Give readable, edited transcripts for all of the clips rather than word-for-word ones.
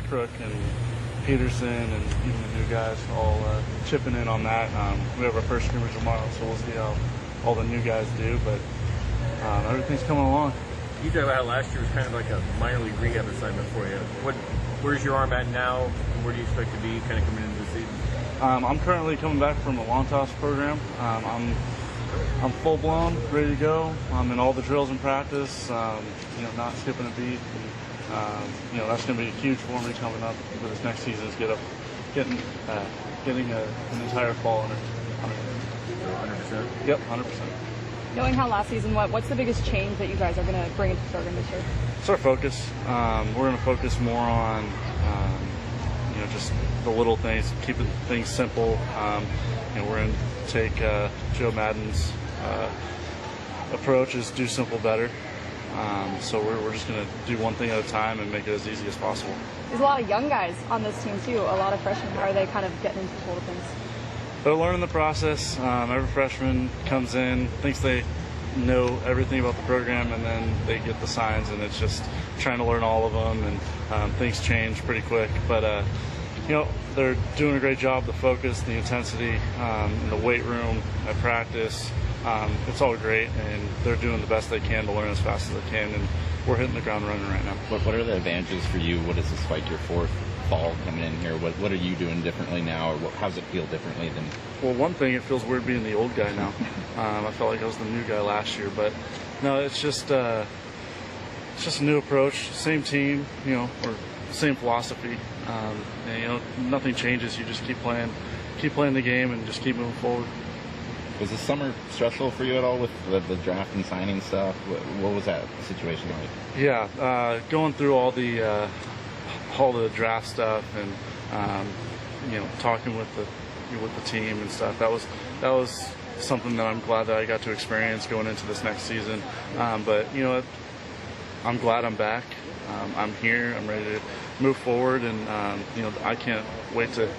Crook and Peterson and even the new guys all chipping in on that. We have our first scrimmage tomorrow, so we'll see how all the new guys do, but everything's coming along. You talked about how last year was kind of like a minor league rehab assignment for you. Where's your arm at now, and where do you expect to be kind of coming into the season? I'm currently coming back from the lawn toss program. I'm full blown, ready to go. I'm in all the drills in practice. Not skipping a beat. And, that's going to be huge for me coming up for this next season. Is getting an entire fall under. 100%. Yep, 100%. Knowing how last season went, what's the biggest change that you guys are going to bring into the program this year? It's our focus. We're going to focus more on, just the little things, keeping things simple. We're going to take Joe Madden's approach is do simple better. So we're just going to do one thing at a time and make it as easy as possible. There's a lot of young guys on this team too, a lot of freshmen. How are they kind of getting into the little things? They're learning the process. Every freshman comes in, thinks they know everything about the program, and then they get the signs, and it's just trying to learn all of them, and things change pretty quick. But, they're doing a great job. The focus, the intensity, in the weight room, at practice, it's all great, and they're doing the best they can to learn as fast as they can, and we're hitting the ground running right now. What are the advantages for you? What is this like your fourth fall coming in here? What are you doing differently now, or how does it feel differently than? Well, one thing, it feels weird being the old guy now. I felt like I was the new guy last year, but no, it's just a new approach, same team, or same philosophy. Nothing changes. You just keep playing the game, and just keep moving forward. Was the summer stressful for you at all with the draft and signing stuff? What was that situation like? Yeah, going through all the draft stuff and talking with the team and stuff. That was something that I'm glad that I got to experience going into this next season. But I'm glad I'm back. I'm here. I'm ready to move forward, and I can't wait to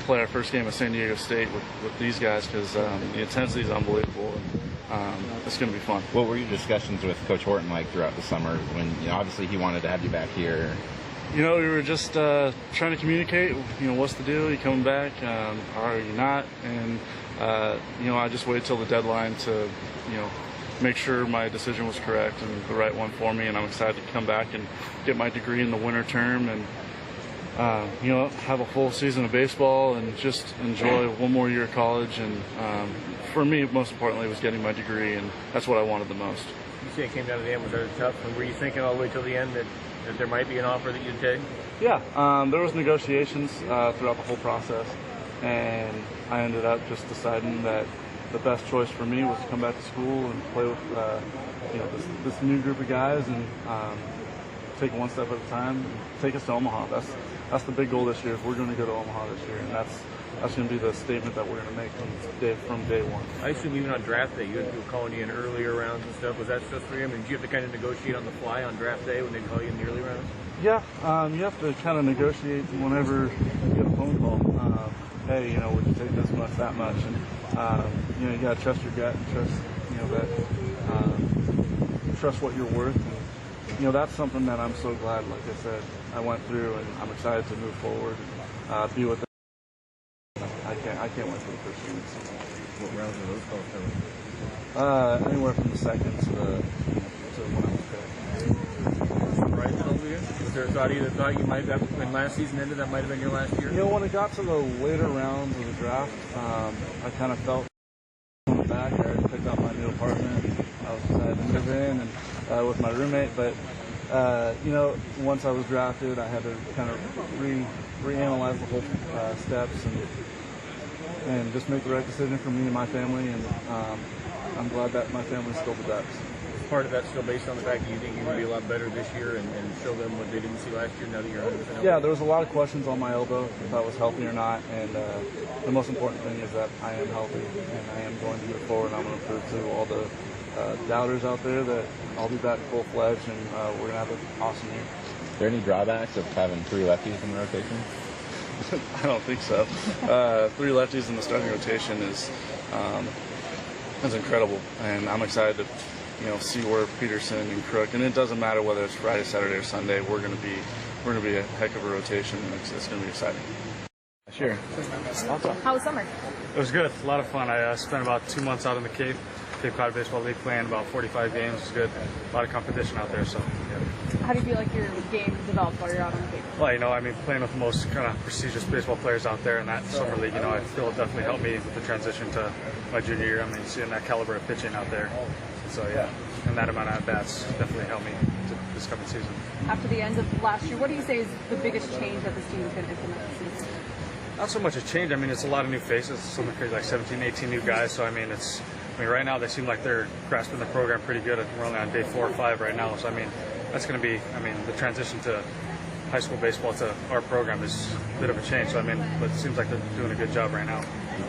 play our first game at San Diego State with these guys, because the intensity is unbelievable, and it's going to be fun. What were your discussions with Coach Horton like throughout the summer when obviously he wanted to have you back here? We were just trying to communicate, what's the deal? Are you coming back? Are you not? And, I just waited till the deadline to, make sure my decision was correct and the right one for me. And I'm excited to come back and get my degree in the winter term and, have a full season of baseball and just enjoy one more year of college. And for me, most importantly, was getting my degree, and that's what I wanted the most. You say it came down to the end. Was that tough? And were you thinking all the way till the end that there might be an offer that you'd take? Yeah, there was negotiations throughout the whole process, and I ended up just deciding that the best choice for me was to come back to school and play with this new group of guys, and take it one step at a time and take us to Omaha. That's the big goal this year. Is we're going to go to Omaha this year, and that's going to be the statement that we're going to make from day one. I assume even on draft day, you were calling you in earlier rounds and stuff. Was that stuff for you? I mean, did you have to kind of negotiate on the fly on draft day when they call you in the early rounds? Yeah, you have to kind of negotiate whenever you get a phone call. Hey, would you take this much, that much? And, you got to trust your gut and trust, trust what you're worth. And, that's something that I'm so glad, like I said, I went through, and I'm excited to move forward and be with them. I can't wait for the first game. What rounds are those calls coming? Anywhere from the second to when I was picked. Surprised over you? Was there a thought you thought you might have, when last season ended, that might have been your last year? When it got to the later rounds of the draft, I kind of felt back. I already picked out my new apartment. I was excited to move in and with my roommate, but once I was drafted, I had to kind of reanalyze the whole steps and just make the right decision for me and my family, and I'm glad that my family's still the best. Part of that's still based on the fact that you think you're going to be a lot better this year and show them what they didn't see last year now that you're 100% healthy? Yeah, there was a lot of questions on my elbow, if I was healthy or not, and the most important thing is that I am healthy, and I am going to move forward, and I'm going to prove to all the doubters out there that I'll be back full-fledged, and we're going to have an awesome year. Are there any drawbacks of having three lefties in the rotation? I don't think so. Three lefties in the starting rotation is incredible, and I'm excited to see where Peterson and Crook, and it doesn't matter whether it's Friday, Saturday, or Sunday, we're going to be we're going to be a heck of a rotation, and it's going to be exciting. Sure. How was summer? It was good. A lot of fun. I spent about 2 months out in the Cape Cod Baseball League playing about 45 games. It was good. A lot of competition out there. So, yeah. How do you feel like your game developed while you're out on the Cape? Well, you know, I mean, playing with the most kind of prestigious baseball players out there in that summer league, you know, I feel it definitely helped me with the transition to my junior year. I mean, seeing that caliber of pitching out there. So, yeah, and that amount of at-bats definitely helped me this coming season. After the end of last year, what do you say is the biggest change that this team is going to implement this season? Not so much a change. I mean, it's a lot of new faces. Something crazy like 17, 18 new guys. So, I mean, right now they seem like they're grasping the program pretty good. We're only on day 4 or 5 right now. So, I mean, that's going to be, the transition to high school baseball to our program is a bit of a change. So, I mean, but it seems like they're doing a good job right now.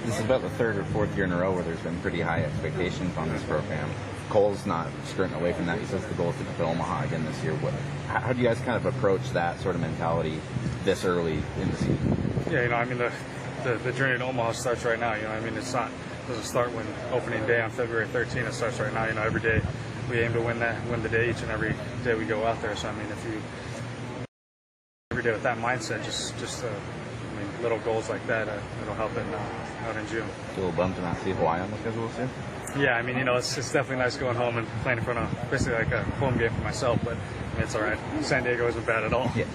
This is about the 3rd or 4th year in a row where there's been pretty high expectations on this program. Cole's not skirting away from that. He says the goal is to get to Omaha again this year. How do you guys kind of approach that sort of mentality this early in the season? Yeah, you know, I mean, the journey to Omaha starts right now. You know, I mean, it doesn't start when opening day on February 13th. It starts right now. You know, every day we aim to win the day each and every day we go out there. So, I mean, if you every day with that mindset, just little goals like that, it'll help out in June. A little bummed to not see Hawaii on the schedule soon. Yeah, I mean, you know, it's definitely nice going home and playing in front of basically like a home game for myself, but I mean, it's all right. San Diego isn't bad at all. Yeah.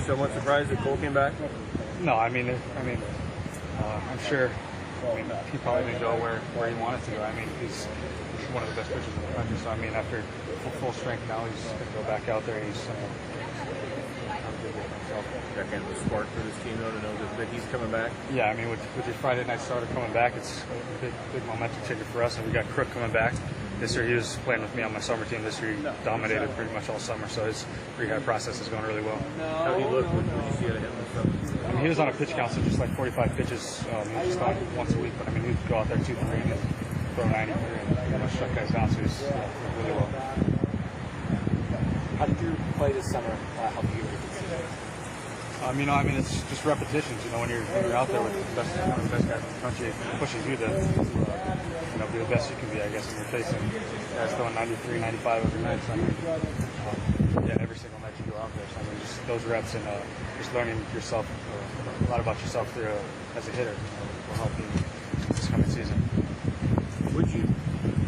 Somewhat surprised that Cole came back? No, I'm sure. He probably didn't go where he wanted to go. I mean, he's one of the best pitchers in the country. So, I mean, after full strength now, he's going to go back out there. He's Got kind of a spark for this team, though, to know that he's coming back. Yeah, I mean, with your Friday night starter coming back, it's a big momentum changer for us. And we got Crook coming back. This year he was playing with me on my summer team. This year he dominated pretty much all summer, so his rehab process is going really well. How did he look? What did you see out of him and stuff? I mean, he was on a pitch count, so just like 45 pitches. He was just going once a week, but I mean, he'd go out there 2-3 and throw 93 and pretty much shut guys down, so he's really well. How did your play this summer help you? It's just repetitions. You know, when you're out there with one of the best guys in the country, it pushes you to be the best you can be. I guess, when you're facing guys throwing 93, 95 every night. So, every single night you go out there. So, I mean, just those reps and just learning yourself, a lot about yourself through as a hitter will help you this coming season. Would you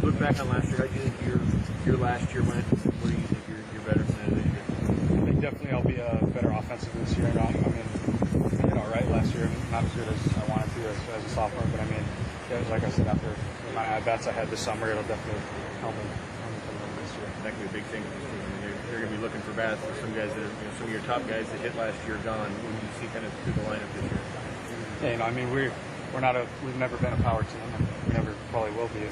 look back on last year? How do you think your last year went? Where do you think you're better than this year? I think definitely I'll be better offensively this year. I did all right last year, not as good as I wanted to as a sophomore, but it was like I said, after the amount of at-bats I had this summer, it'll definitely help me come in this year. That could be a big thing. They're going to be looking for bats for some guys that some of your top guys that hit last year gone. What do you see kind of through the lineup this year? Yeah, we've never been a power team, and we never probably will be.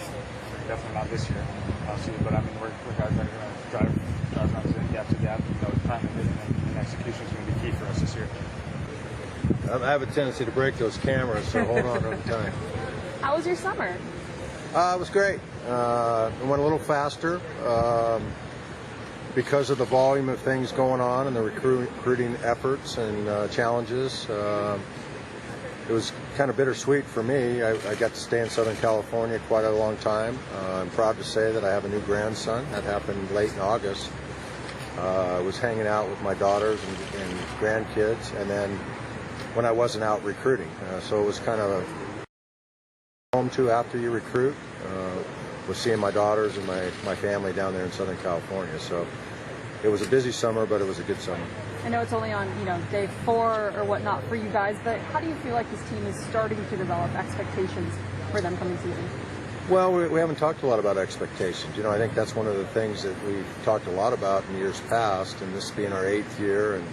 Definitely not this year. But we're guys that are going to drive runs in gap to gap. Time and execution is going to be key for us this year. I have a tendency to break those cameras, so hold on over time. How was your summer? It was great. It went a little faster because of the volume of things going on and the recruiting efforts and challenges. It was kind of bittersweet for me. I got to stay in Southern California quite a long time. I'm proud to say that I have a new grandson. That happened late in August. I was hanging out with my daughters and grandkids, and then when I wasn't out recruiting. So it was kind of home too after you recruit. Was seeing my daughters and my family down there in Southern California. So it was a busy summer, but it was a good summer. I know it's only on day 4 or whatnot for you guys, but how do you feel like this team is starting to develop expectations for them coming season? Well, we haven't talked a lot about expectations. I think that's one of the things that we've talked a lot about in years past, and this being our 8th year, and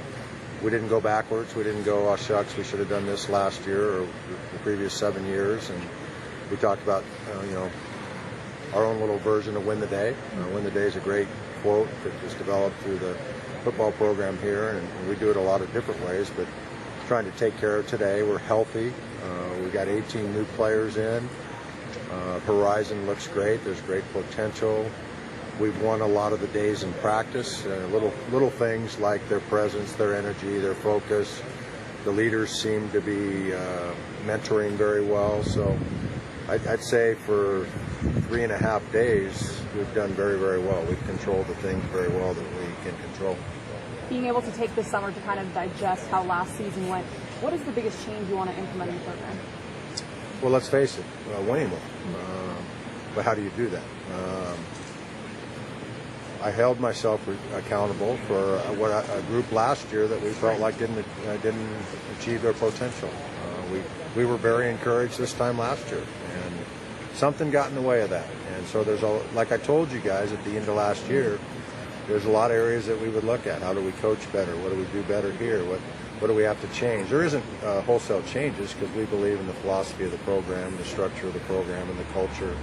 we didn't go backwards. We didn't go, oh, shucks, we should have done this last year or the previous 7 years. And we talked about, our own little version of Win the Day. Win the Day is a great quote that was developed through the football program here, and we do it a lot of different ways, but trying to take care of today. We're healthy. We got 18 new players in. Horizon looks great. There's great potential. We've won a lot of the days in practice. Little things like their presence, their energy, their focus. The leaders seem to be mentoring very well. So I'd say for 3.5 days, we've done very, very well. We've controlled the things very well that we can control. being able to take this summer to kind of digest how last season went, what is the biggest change you want to implement in the program? Well, let's face it, winning more. But how do you do that? I held myself accountable for a group last year that we felt like didn't achieve their potential. We were very encouraged this time last year, and something got in the way of that. And so like I told you guys at the end of last year, there's a lot of areas that we would look at. How do we coach better? What do we do better here? What do we have to change? There isn't wholesale changes because we believe in the philosophy of the program, the structure of the program, and the culture.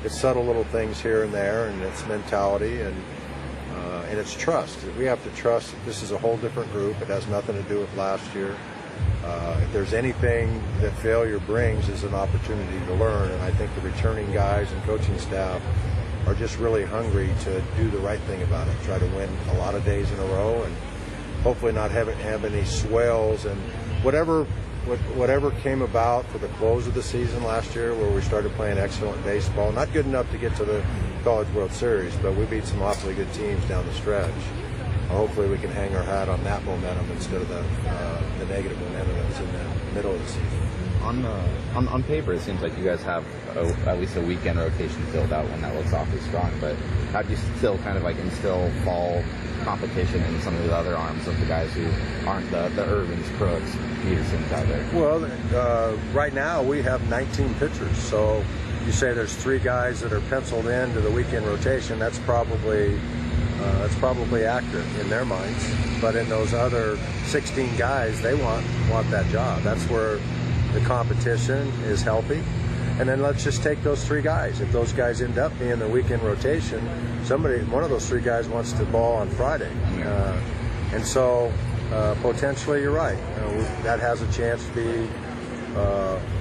It's subtle little things here and there, and it's mentality and it's trust. We have to trust that this is a whole different group. It has nothing to do with last year. If there's anything that failure brings, is an opportunity to learn, and I think the returning guys and coaching staff are just really hungry to do the right thing about it, try to win a lot of days in a row, and hopefully not have any swells. And whatever came about for the close of the season last year, where we started playing excellent baseball, not good enough to get to the College World Series, but we beat some awfully good teams down the stretch. Hopefully we can hang our hat on that momentum instead of the negative momentum that was in the middle of the season. On paper, it seems like you guys have at least a weekend rotation filled out, and that looks awfully strong. But how do you still kind of like instill fall competition in some of the other arms of the guys who aren't the Irvins, Crooks, Petersons out there? Well, right now we have 19 pitchers. So you say there's 3 guys that are penciled into the weekend rotation. That's probably accurate in their minds. But in those other 16 guys, they want that job. That's where the competition is healthy. And then let's just take those 3 guys. If those guys end up being the weekend rotation, one of those 3 guys wants to ball on Friday. And so potentially you're right. That has a chance to be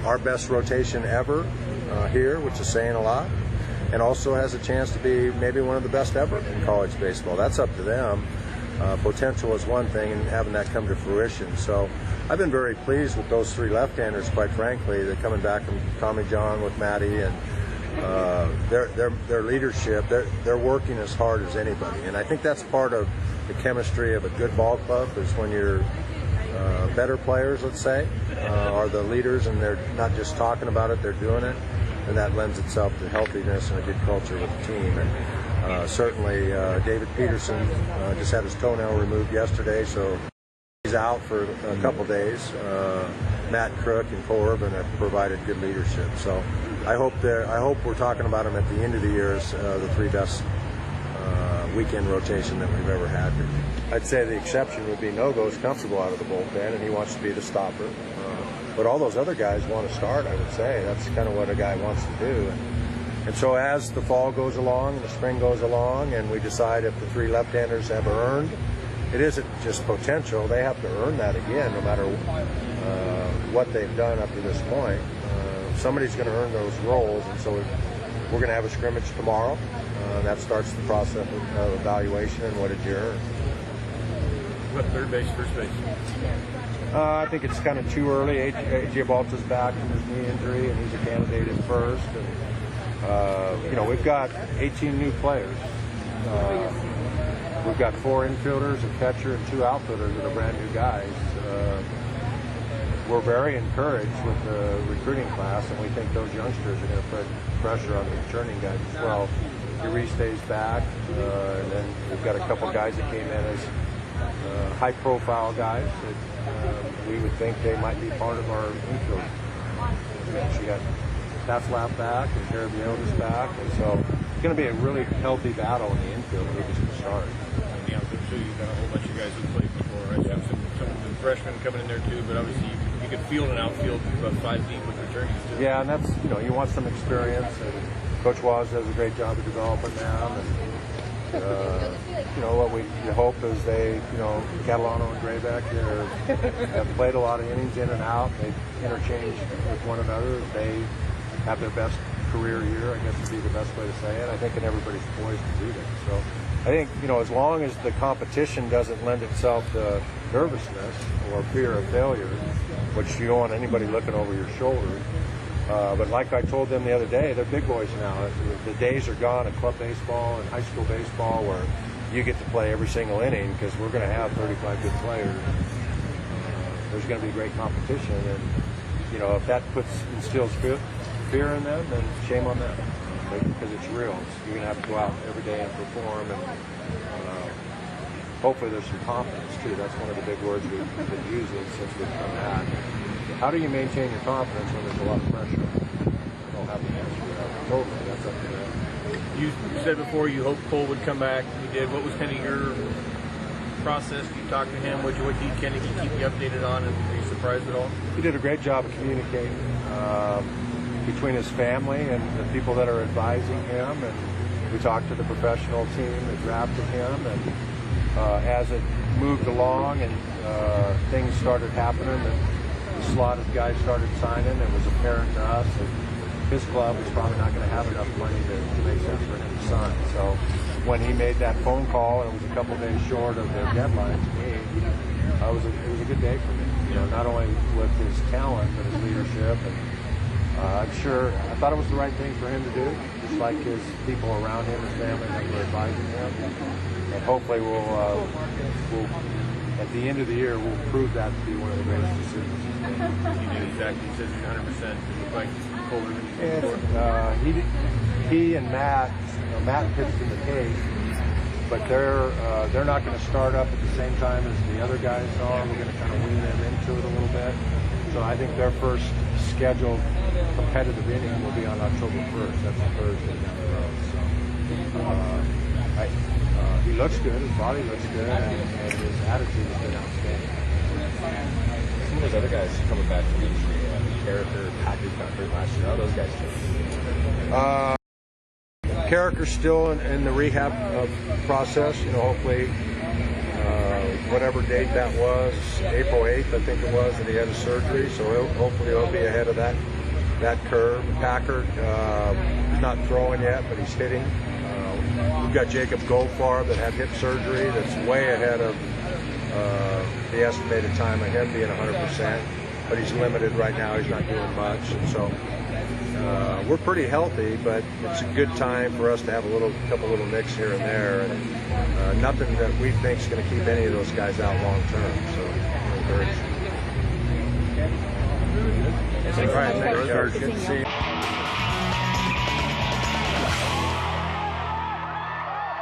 our best rotation ever here, which is saying a lot. And also has a chance to be maybe one of the best ever in college baseball. That's up to them. Potential is one thing, and having that come to fruition. So I've been very pleased with those 3 left-handers, quite frankly. They're coming back from Tommy John with Matty, and their leadership. They're working as hard as anybody, and I think that's part of the chemistry of a good ball club. Is when your better players, let's say, are the leaders, and they're not just talking about it; they're doing it. And that lends itself to healthiness and a good culture with the team. And certainly David Peterson just had his toenail removed yesterday, so he's out for a couple days. Matt Crook and Cole Irvin have provided good leadership. So I hope we're talking about them at the end of the year as the 3 best weekend rotation that we've ever had. I'd say the exception would be Nogo's comfortable out of the bullpen, and he wants to be the stopper. But all those other guys want to start, I would say. That's kind of what a guy wants to do. And so as the fall goes along and the spring goes along, and we decide if the 3 left-handers have earned, it isn't just potential. They have to earn that again, no matter what they've done up to this point. Somebody's going to earn those roles, and so we're going to have a scrimmage tomorrow. That starts the process of evaluation and what did you earn. What, third base, first base? I think it's kind of too early. A.J. Balta's back from his knee injury, and he's a candidate at first. And we've got 18 new players. We've got 4 infielders, a catcher, and 2 outfielders that are brand new guys. We're very encouraged with the recruiting class, and we think those youngsters are going to put pressure on the returning guys as well. Uri stays back, and then we've got a couple guys that came in as high-profile guys that we would think they might be part of our infield. She got Taslap back and Karaviotis back, and so it's going to be a really healthy battle in the infield. We're just going to start. Yeah, I'm sure you've got a whole bunch of guys who played before, right? Yeah. Some freshmen coming in there too, but obviously you could field an outfield about 5 deep with returnees too. Yeah, and that's, you want some experience, and Coach Waz does a great job of developing them. And what we hope is they, Catalano and Graybeck have played a lot of innings in and out. They interchange with one another. They have their best career year, I guess would be the best way to say it. I think, and everybody's poised to do that. So I think, as long as the competition doesn't lend itself to nervousness or fear of failure, which you don't want anybody looking over your shoulder. But like I told them the other day, they're big boys now. The days are gone in club baseball and high school baseball where you get to play every single inning because we're going to have 35 good players. There's going to be great competition, and if that instills fear in them, then shame on them, because it's real. You're going to have to go out every day and perform, and hopefully there's some confidence too. That's one of the big words we've been using since we've come back. How do you maintain your confidence when there's a lot of pressure? I don't have the answer to that. Totally, that's up to them. You said before you hoped Cole would come back. He did. What was kind of your process? You talked to him. What he keep you updated on? And are you surprised at all? He did a great job of communicating between his family and the people that are advising him. And we talked to the professional team that drafted him. And as it moved along and things started happening, and the slotted guys started signing, it was apparent to us that his club was probably not going to have enough money to make sense for him to sign. So when he made that phone call, and it was a couple days short of the deadline, to me, it was a good day for me. Not only with his talent, but his leadership. And I'm sure, I thought it was the right thing for him to do, just like his people around him, his family, that were advising him. And hopefully we'll at the end of the year, we'll prove that to be one of the greatest decisions he's made. You did exactly. He says he's 100%. Like Cole Irvin. He and Matt, Matt pitched in the case, but they're not going to start up at the same time as the other guys are. We're going to kind of wean them into it a little bit. So I think their first scheduled competitive inning will be on October 1st. That's a Thursday down the road. So he looks good. His body looks good, and his attitude has been outstanding. Some of those other guys coming back from injury, Character, Packers got hurt last year. How are those guys doing? Carricker's still in the rehab process. Hopefully, whatever date that was, April 8th, I think it was, that he had a surgery. So hopefully he'll be ahead of that curve. Packard, he's not throwing yet, but he's hitting. We've got Jacob Goldfarb that had hip surgery. That's way ahead of the estimated time of him being 100%. But he's limited right now. He's not doing much, and so we're pretty healthy. But it's a good time for us to have a couple little nicks here and there, and nothing that we think is going to keep any of those guys out long term. So we're encouraged. Thanks, All right, thanks, George. Good to see you.